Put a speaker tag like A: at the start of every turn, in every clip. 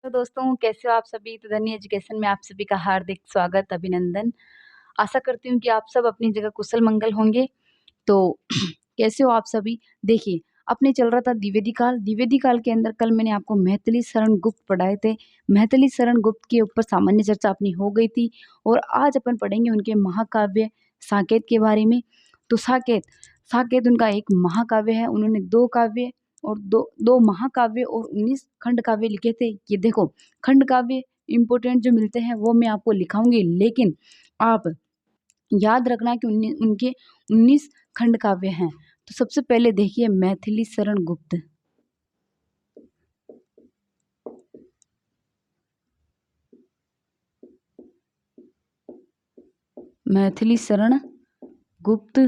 A: तो दोस्तों कैसे हो आप सभी? तो धन्य एजुकेशन में आप सभी का हार्दिक स्वागत, अभिनंदन। आशा करती हूँ कि आप सब अपनी जगह कुशल-मंगल होंगे। तो कैसे हो आप सभी? देखिए, अपने चल रहा था द्विवेदी काल, द्विवेदी काल के अंदर कल मैंने आपको मैथिली शरण गुप्त पढ़ाए थे। मैथिली शरण गुप्त के ऊपर सामान्य चर्चा अपनी हो गई थी और आज अपन पढ़ेंगे उनके महाकाव्य साकेत के बारे में। तो साकेत, साकेत उनका एक महाकाव्य है। उन्होंने 2 काव्य और 2 महाकाव्य और 19 खंड काव्य लिखे थे। ये देखो, खंड काव्य इम्पोर्टेंट जो मिलते हैं वो मैं आपको लिखाऊँगी, लेकिन आप याद रखना कि उनके 19 खंड काव्य हैं। तो सबसे पहले देखिए मैथिली शरण गुप्त। मैथिली शरण गुप्त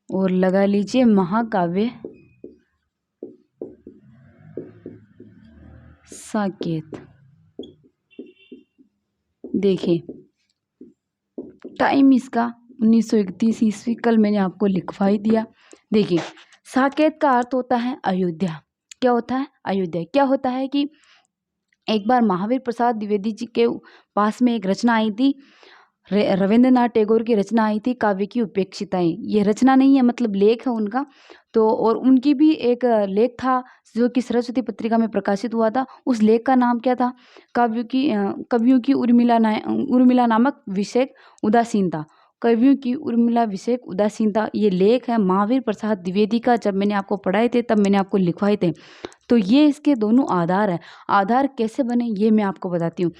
A: और लगा लीजिए महाकाव्य साकेत। देखिए, टाइम इसका 1931 ईस्वी, कल मैंने आपको लिखवा ही दिया। देखिए, साकेत का अर्थ होता है अयोध्या। क्या होता है? अयोध्या। क्या होता है कि एक बार महावीर प्रसाद द्विवेदी जी के पास में एक रचना आई थी। रविंद्रनाथ टैगोर की रचना आई थी, काव्य की उपेक्षिताएं। ये रचना नहीं है, मतलब लेख है उनका। तो और उनकी भी एक लेख था जो कि सरस्वती पत्रिका में प्रकाशित हुआ था। उस लेख का नाम क्या था? कवियों की उर्मिला नामक विषयक उदासीनता। कवियों की उर्मिला विषयक उदासीनता, ये लेख है महावीर प्रसाद द्विवेदी का। जब मैंने आपको पढ़ाए थे तब मैंने आपको लिखवाए थे। तो ये इसके दोनों आधार हैं। आधार कैसे बने ये मैं आपको बताती हूँ।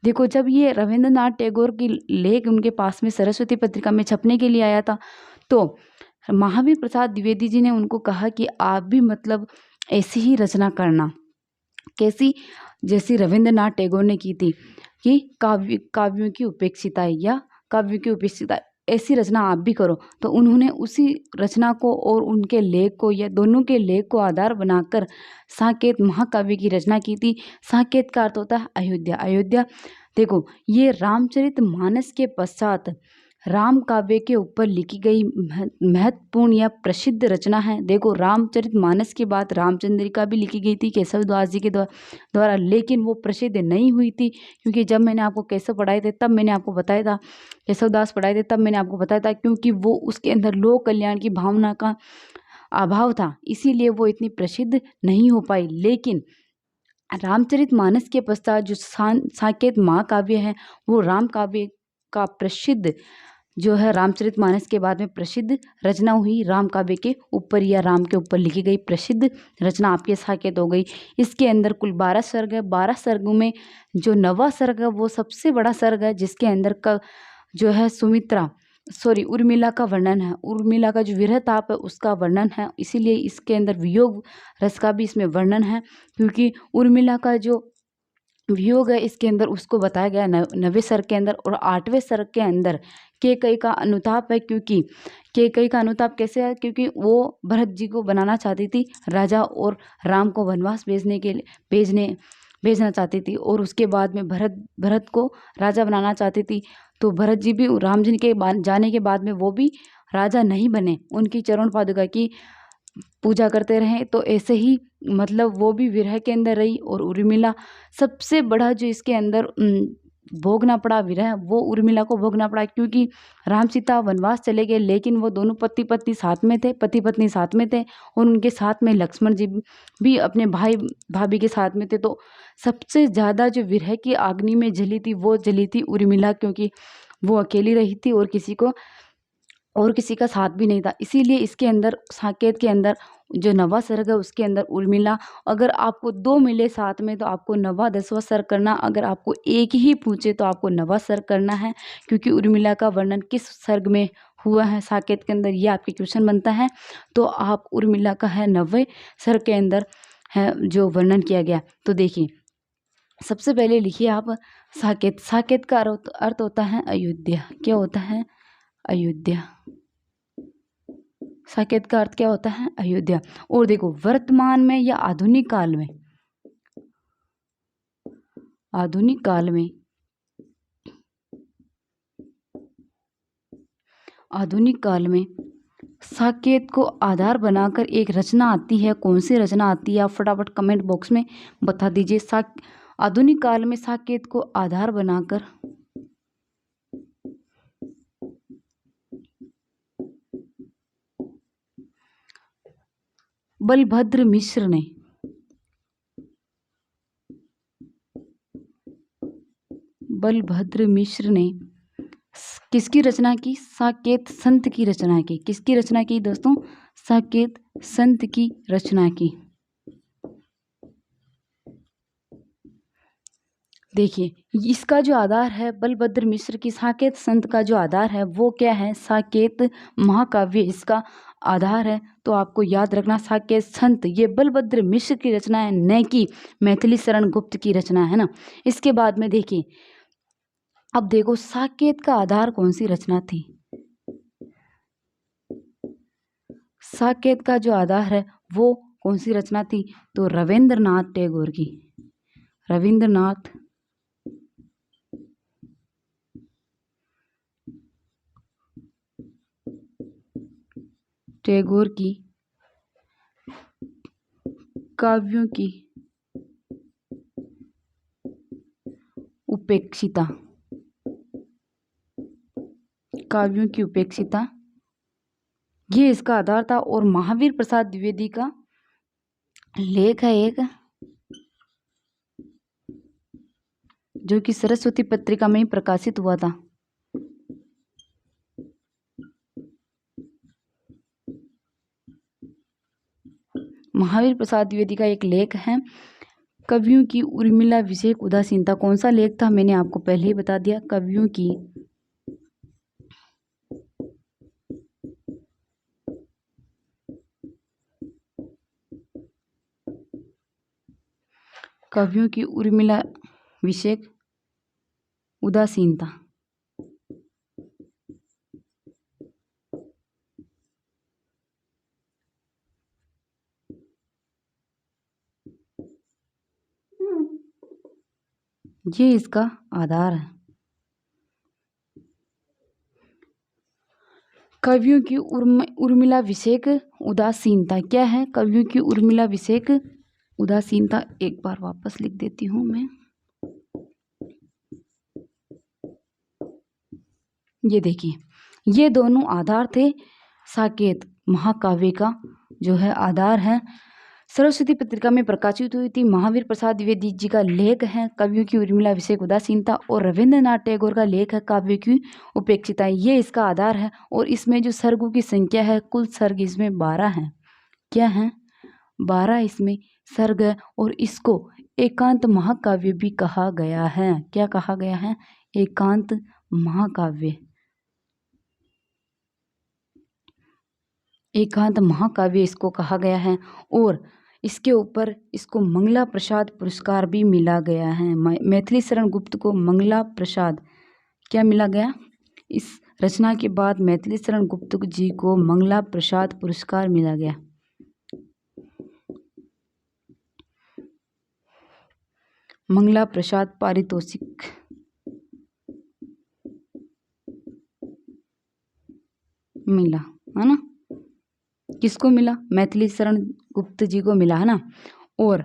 A: देखो, जब ये रविंद्रनाथ टैगोर की लेख उनके पास में सरस्वती पत्रिका में छपने के लिए आया था, तो महावीर प्रसाद द्विवेदी जी ने उनको कहा कि आप भी मतलब ऐसी ही रचना करना। कैसी? जैसी रविंद्रनाथ टैगोर ने की थी कि काव्यों की उपेक्षिता या काव्यों की उपेक्षिता, ऐसी रचना आप भी करो। तो उन्होंने उसी रचना को और उनके लेख को या दोनों के लेख को आधार बनाकर साकेत महाकाव्य की रचना की थी। साकेत का अर्थ होता है अयोध्या। अयोध्या, देखो, ये रामचरितमानस के पश्चात राम काव्य के ऊपर लिखी गई महत्वपूर्ण या प्रसिद्ध रचना है। देखो, रामचरितमानस के बाद रामचंद्रिका भी लिखी गई थी केशव दास जी के द्वारा, लेकिन वो प्रसिद्ध नहीं हुई थी, क्योंकि जब मैंने आपको केशव पढ़ाए थे तब मैंने आपको बताया था, केशव दास पढ़ाए थे तब मैंने आपको बताया था, क्योंकि वो उसके अंदर लोक कल्याण की भावना का अभाव था, इसीलिए वो इतनी प्रसिद्ध नहीं हो पाई। लेकिन रामचरितमानस के पश्चात जो साकेत महाकाव्य है, वो राम काव्य का प्रसिद्ध जो है, रामचरितमानस के बाद में प्रसिद्ध रचना हुई राम काव्य के ऊपर या राम के ऊपर लिखी गई प्रसिद्ध रचना आपके साकेत हो गई। इसके अंदर कुल 12 सर्ग है। 12 सर्गों में जो 9वां सर्ग है वो सबसे बड़ा सर्ग है, जिसके अंदर का जो है उर्मिला का वर्णन है। उर्मिला का जो विरह ताप है उसका वर्णन है, इसीलिए इसके अंदर वियोग रस का भी इसमें वर्णन है, क्योंकि उर्मिला का जो वियोग है इसके अंदर उसको बताया गया 9वें सर्ग के अंदर। और 8वें सर्ग के अंदर कैकेयी का अनुताप है, क्योंकि कैकेयी का अनुताप कैसे है? क्योंकि वो भरत जी को बनाना चाहती थी राजा और राम को वनवास भेजना चाहती थी, और उसके बाद में भरत को राजा बनाना चाहती थी। तो भरत जी भी राम जी के जाने के बाद में वो भी राजा नहीं बने, उनकी चरण पादुका की पूजा करते रहे। तो ऐसे ही मतलब वो भी विरह के अंदर रही। और उर्मिला, सबसे बड़ा जो इसके अंदर भोगना पड़ा विरह, वो उर्मिला को भोगना पड़ा, क्योंकि राम सीता वनवास चले गए, लेकिन वो दोनों पति पत्नी साथ में थे, और उनके साथ में लक्ष्मण जी भी अपने भाई भाभी के साथ में थे। तो सबसे ज़्यादा जो विरह की अग्नि में जली थी वो जली थी उर्मिला, क्योंकि वो अकेली रही थी और किसी का साथ भी नहीं था। इसीलिए इसके अंदर साकेत के अंदर जो 9वां सर्ग है उसके अंदर उर्मिला, अगर आपको 2 मिले साथ में तो आपको 9वां 10वां सर्ग करना, अगर आपको एक ही पूछे तो आपको 9वां सर्ग करना है, क्योंकि उर्मिला का वर्णन किस सर्ग में हुआ है साकेत के अंदर, ये आपके क्वेश्चन बनता है। तो आप उर्मिला का है 9वें सर्ग के अंदर है जो वर्णन किया गया। तो देखिए, सबसे पहले लिखिए आप साकेत। साकेत का अर्थ होता है अयोध्या। क्या होता है? अयोध्या। साकेत का अर्थ क्या होता है? अयोध्या। और देखो, वर्तमान में या आधुनिक काल में, साकेत को आधार बनाकर एक रचना आती है, कौन सी रचना आती है आप फटाफट कमेंट बॉक्स में बता दीजिए। आधुनिक काल में साकेत को आधार बनाकर बलभद्र मिश्र ने किसकी रचना की? साकेत संत की रचना की। किसकी रचना की दोस्तों? साकेत संत की रचना की। देखिए इसका जो आधार है बलभद्र मिश्र की साकेत संत का जो आधार है वो क्या है? साकेत महाकाव्य इसका आधार है। तो आपको याद रखना साकेत संत ये बलभद्र मिश्र की रचना है, न कि मैथिली शरण गुप्त की रचना है ना। इसके बाद में देखिए, अब देखो साकेत का आधार कौन सी रचना थी? साकेत का जो आधार है वो कौन सी रचना थी? तो रविंद्रनाथ टैगोर की। रविंद्रनाथ टैगोर की काव्यों की उपेक्षिता। काव्यों की उपेक्षिता ये इसका आधार था। और महावीर प्रसाद द्विवेदी का लेख है एक, जो कि सरस्वती पत्रिका में ही प्रकाशित हुआ था। महावीर प्रसाद द्विवेदी का एक लेख है कवियों की उर्मिला विषयक उदासीनता। कौन सा लेख था? मैंने आपको पहले ही बता दिया। कवियों की उर्मिला विषयक उदासीनता। ये इसका आधार है। कवियों की उर्मिला विषयक उदासीनता क्या है? कवियों की उर्मिला विषयक उदासीनता एक बार वापस लिख देती हूं मैं। ये देखिए ये दोनों आधार थे। साकेत महाकाव्य का जो है आधार है, सरस्वती पत्रिका में प्रकाशित हुई थी। महावीर प्रसाद द्विवेदी जी का लेख है कवियों की उर्मिला विषयक उदासीनता, और रविंद्रनाथ टैगोर का लेख है काव्य की उपेक्षिता। ये इसका आधार है। और इसमें जो सर्गों की संख्या है, कुल सर्ग इसमें 12 है। क्या है? 12 इसमें सर्ग है। और इसको एकांत महाकाव्य भी कहा गया है। क्या कहा गया है? एकांत महाकाव्य। एकांत महाकाव्य इसको कहा गया है। और इसके ऊपर इसको मंगला प्रसाद पुरस्कार भी मिला गया है। मैथिली शरण गुप्त को मंगला प्रसाद क्या मिला गया? इस रचना के बाद मैथिली शरण गुप्त जी को मंगला प्रसाद पुरस्कार मिला गया। मंगला प्रसाद पारितोषिक मिला है ना। किसको मिला? मैथिली शरण गुप्त जी को मिला है ना। और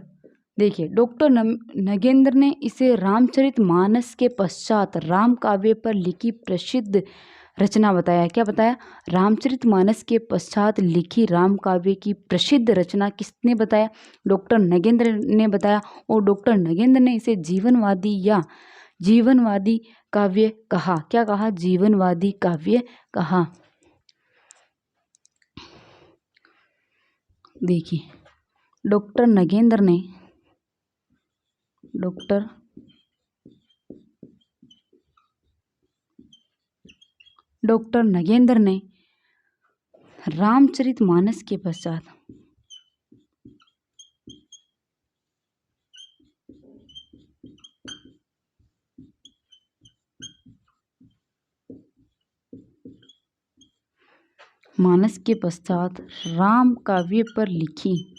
A: देखिए डॉक्टर नगेंद्र ने इसे रामचरितमानस के पश्चात राम काव्य पर लिखी प्रसिद्ध रचना बताया। क्या बताया? रामचरितमानस के पश्चात लिखी राम काव्य की प्रसिद्ध रचना किसने बताया? डॉक्टर नगेंद्र ने बताया। और डॉक्टर नगेंद्र ने इसे जीवनवादी काव्य कहा। क्या कहा? जीवनवादी काव्य कहा। देखिए डॉक्टर नगेंद्र ने रामचरितमानस के पश्चात राम काव्य पर लिखी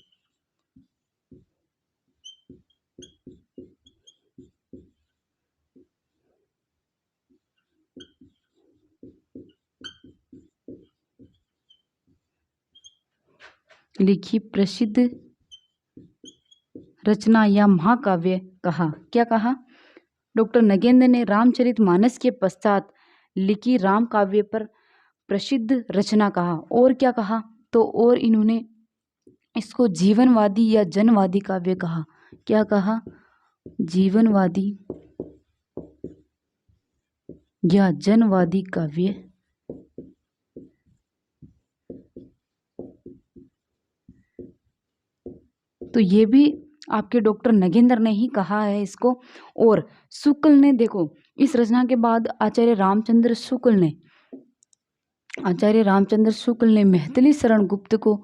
A: लिखी प्रसिद्ध रचना या महाकाव्य कहा? क्या कहा? डॉक्टर नगेंद्र ने रामचरितमानस के पश्चात लिखी राम काव्य पर प्रसिद्ध रचना कहा। और क्या कहा? तो और इन्होंने इसको जीवनवादी या जनवादी काव्य कहा। क्या कहा? जीवनवादी या जनवादी काव्य। तो ये भी आपके डॉक्टर नगेंद्र ने ही कहा है इसको। और शुक्ल ने, देखो इस रचना के बाद आचार्य रामचंद्र शुक्ल ने मैथिली शरण गुप्त को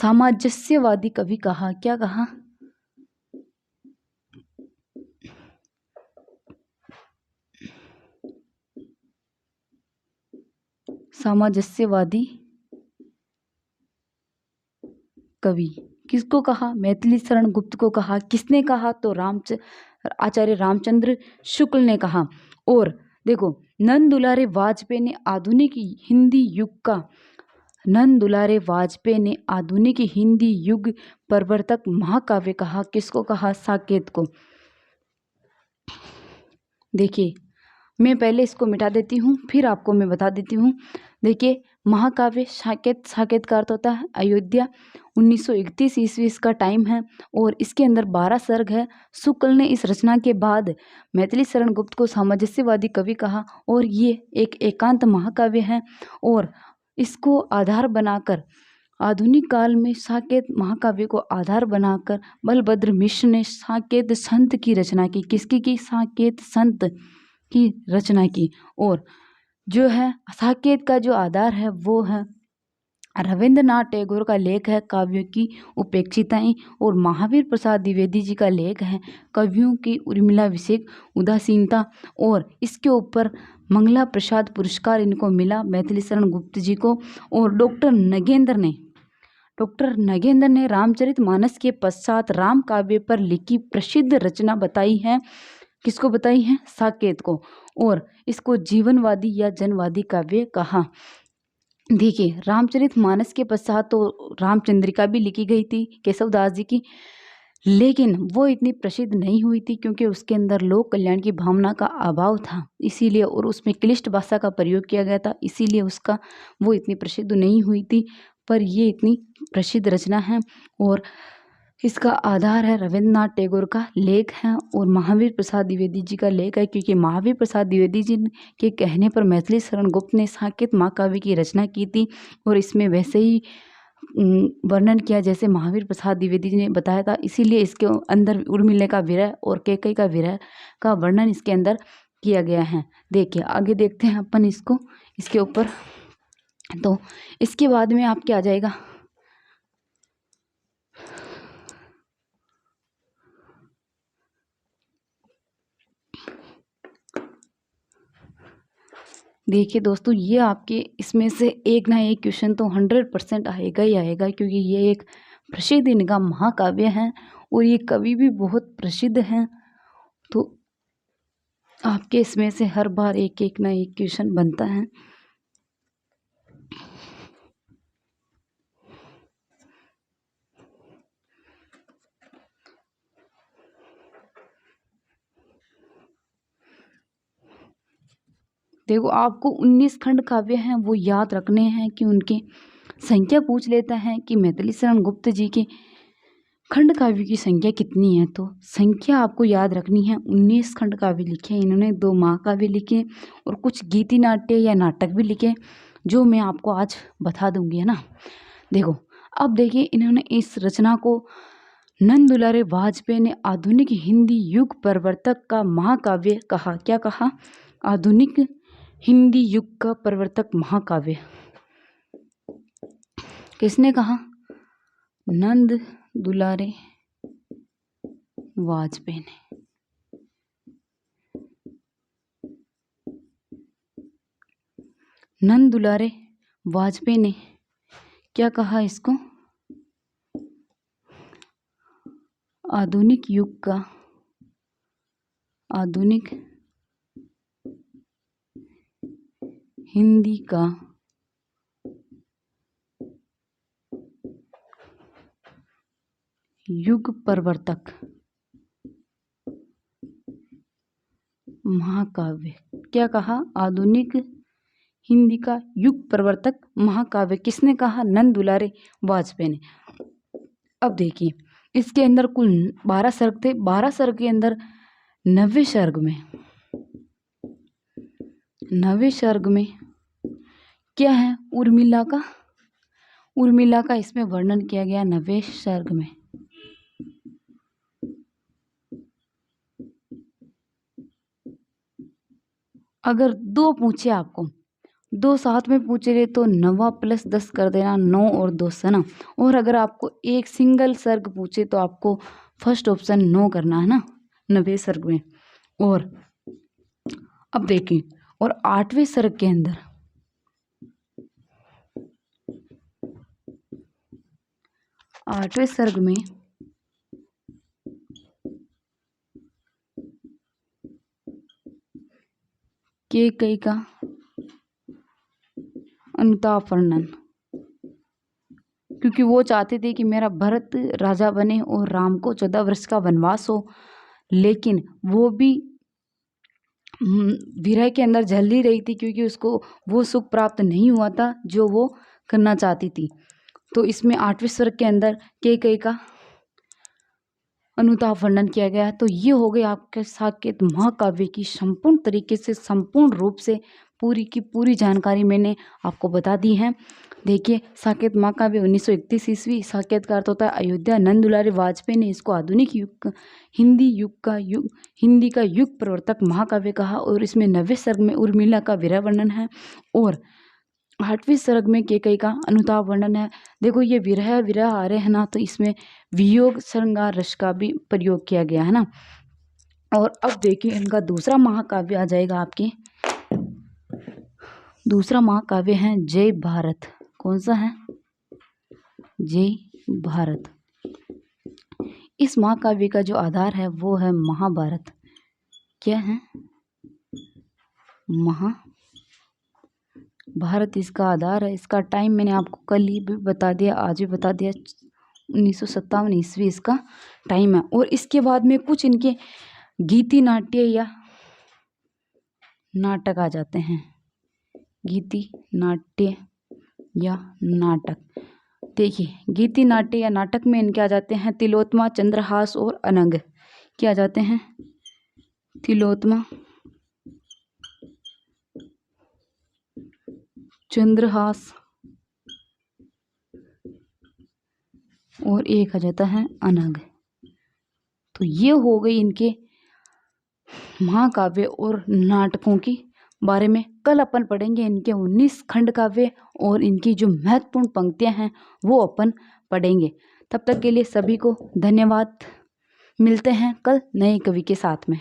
A: सामंजस्यवादी कवि कहा। क्या कहा? सामंजस्यवादी कवि। किसको कहा? मैथिली शरण गुप्त को कहा। किसने कहा? तो आचार्य रामचंद्र शुक्ल ने कहा। और देखो नंद दुलारे वाजपेयी ने आधुनिक हिंदी युग प्रवर्तक महाकाव्य कहा। किसको कहा? साकेत को। देखिए मैं पहले इसको मिटा देती हूँ, फिर आपको मैं बता देती हूँ। देखिए महाकाव्य साकेत का अर्थ होता है अयोध्या। 1931 ईस्वी इसका टाइम है और इसके अंदर 12 सर्ग है। शुक्ल ने इस रचना के बाद मैथिली शरण गुप्त को सामंजस्यवादी कवि कहा और ये एक एकांत महाकाव्य है। और इसको आधार बनाकर आधुनिक काल में साकेत महाकाव्य को आधार बनाकर बलभद्र मिश्र ने साकेत संत की रचना की। किसकी की? साकेत संत की रचना की। और जो है साकेत का जो आधार है वो है रविंद्रनाथ टैगोर का लेख है काव्यों की उपेक्षिताएं। और महावीर प्रसाद द्विवेदी जी का लेख है कवियों की उर्मिलाभिषेक उदासीनता। और इसके ऊपर मंगला प्रसाद पुरस्कार इनको मिला मैथिली शरण गुप्त जी को। और डॉक्टर नगेंद्र ने रामचरितमानस के पश्चात राम काव्य पर लिखी प्रसिद्ध रचना बताई है। किसको बताई है? साकेत को। और इसको जीवनवादी या जनवादी काव्य कहा। देखिए रामचरितमानस के पश्चात तो रामचंद्रिका भी लिखी गई थी केशवदास जी की, लेकिन वो इतनी प्रसिद्ध नहीं हुई थी क्योंकि उसके अंदर लोक कल्याण की भावना का अभाव था, इसीलिए। और उसमें क्लिष्ट भाषा का प्रयोग किया गया था, इसीलिए वो इतनी प्रसिद्ध नहीं हुई थी। पर ये इतनी प्रसिद्ध रचना है और इसका आधार है रविंद्रनाथ टैगोर का लेख है और महावीर प्रसाद द्विवेदी जी का लेख है। क्योंकि महावीर प्रसाद द्विवेदी जी के कहने पर मैथिली शरण गुप्त ने साकेत महाकाव्य की रचना की थी और इसमें वैसे ही वर्णन किया जैसे महावीर प्रसाद द्विवेदी जी ने बताया था। इसीलिए इसके अंदर उर्मिला का विरह और कैकेयी का विरह का वर्णन इसके अंदर किया गया है। देखिए आगे देखते हैं अपन इसके ऊपर। तो इसके बाद में आपके आ जाएगा देखिए दोस्तों, ये आपके इसमें से एक ना एक क्वेश्चन तो 100% आएगा ही आएगा, क्योंकि ये एक प्रसिद्ध इनका महाकाव्य है और ये कवि भी बहुत प्रसिद्ध हैं। तो आपके इसमें से हर बार एक ना एक क्वेश्चन बनता है। देखो आपको 19 खंड काव्य हैं वो याद रखने हैं कि उनके संख्या पूछ लेता है कि मैथिली शरण गुप्त जी के खंड काव्य की संख्या कितनी है। तो संख्या आपको याद रखनी है। 19 खंड काव्य लिखे हैं इन्होंने, 2 महाकाव्य लिखे और कुछ गीति नाट्य या नाटक भी लिखे, जो मैं आपको आज बता दूंगी, है ना। देखो अब देखिए, इन्होंने इस रचना को नंद दुलारे वाजपेयी ने आधुनिक हिंदी युग प्रवर्तक का महाकाव्य कहा। क्या कहा? आधुनिक हिंदी युग का प्रवर्तक महाकाव्य। किसने कहा? नंद दुलारे वाजपेयी ने। नंद दुलारे वाजपेयी ने क्या कहा इसको? आधुनिक युग का, आधुनिक हिंदी का युग प्रवर्तक महाकाव्य। क्या कहा? आधुनिक हिंदी का युग प्रवर्तक महाकाव्य किसने कहा? नंद दुलारे वाजपेयी ने। अब देखिए, इसके अंदर कुल 12 सर्ग थे। 12 सर्ग के अंदर 9वें सर्ग में क्या है? उर्मिला का इसमें वर्णन किया गया 9वें सर्ग में। अगर 2 पूछे आपको, 2 साथ में पूछे रहे तो 9 + 10 कर देना, 9 और 2 सना। और अगर आपको एक सिंगल सर्ग पूछे तो आपको फर्स्ट ऑप्शन 9 करना है ना, 9वें सर्ग में। और अब देखिए, और 8वें सर्ग के अंदर 8वें सर्ग में कैकेयी का अनुताप वर्णन, क्योंकि वो चाहते थे कि मेरा भरत राजा बने और राम को 14 वर्ष का वनवास हो, लेकिन वो भी विरह के अंदर जल ही रही थी, क्योंकि उसको वो सुख प्राप्त नहीं हुआ था जो वो करना चाहती थी। तो इसमें 8वें सर्ग के अंदर कैकेयी का अनुताप वर्णन किया गया है। तो ये हो गई आपके साकेत महाकाव्य की संपूर्ण तरीके से, संपूर्ण रूप से पूरी की पूरी जानकारी मैंने आपको बता दी है। देखिए, साकेत महाकाव्य 1931 ईस्वी, साकेत का अर्थ होता है अयोध्या। नंद दुलारे वाजपेयी ने इसको आधुनिक युग हिंदी का युग प्रवर्तक महाकाव्य कहा। और इसमें 9वें सर्ग में उर्मिला का विरह वर्णन है और 8वें सर्ग में कैकेयी का अनुताप वर्णन है। देखो, ये विरह आ रहे हैं ना, तो इसमें वियोग श्रृंगार रस का भी प्रयोग किया गया है ना। और अब देखिए, इनका दूसरा महाकाव्य आ जाएगा आपके। दूसरा महाकाव्य है जय भारत। कौन सा है? जय भारत। इस महाकाव्य का जो आधार है वो है महाभारत। क्या है? महाभारत इसका आधार है। इसका टाइम मैंने आपको कल ही भी बता दिया, आज भी बता दिया, 1957 ईस्वी इसका टाइम है। और इसके बाद में कुछ इनके गीति नाट्य या नाटक आ जाते हैं। गीति नाट्य या नाटक। देखिए, गीति नाट्य या नाटक में इनके आ जाते हैं तिलोत्तमा, चंद्रहास और अनंग। क्या आ जाते हैं? तिलोत्तमा, चंद्रहास और एक आ जाता है अनंग। तो ये हो गई इनके महाकाव्य और नाटकों की बारे में। कल अपन पढ़ेंगे इनके 19 खंड काव्य और इनकी जो महत्वपूर्ण पंक्तियां हैं वो अपन पढ़ेंगे। तब तक के लिए सभी को धन्यवाद। मिलते हैं कल नए कवि के साथ में।